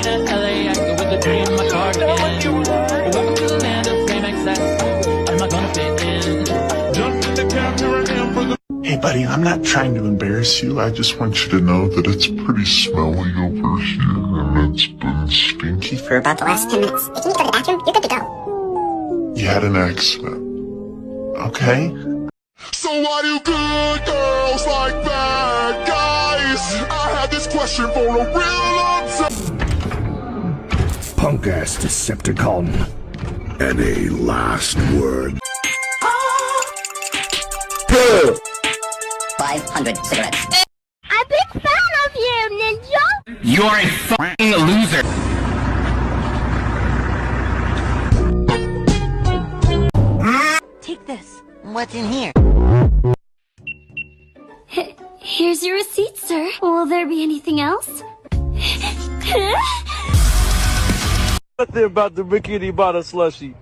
at LAX with a dream in my cardigan. Welcome to the land of fame excess. Am I gonna fit in? Jump in the cab, here I am for the. Hey buddy, I'm not trying to embarrass you. I just want you to know that it's pretty smelly over here and it's been stinky For about the last 10 minutes. If you need to go to the bathroom, you're good to go. You had an accident. Okay? So why do good girls like bad guys? I had this question for a real long time. Punk-ass Decepticon. Any last word? 500 cigarettes. I'm a big fan of you, Ninja! You're a f***ing loser. Take this. What's in here? Here's your receipt, sir. Will there be anything else? Nothing about the bikini bottle slushy.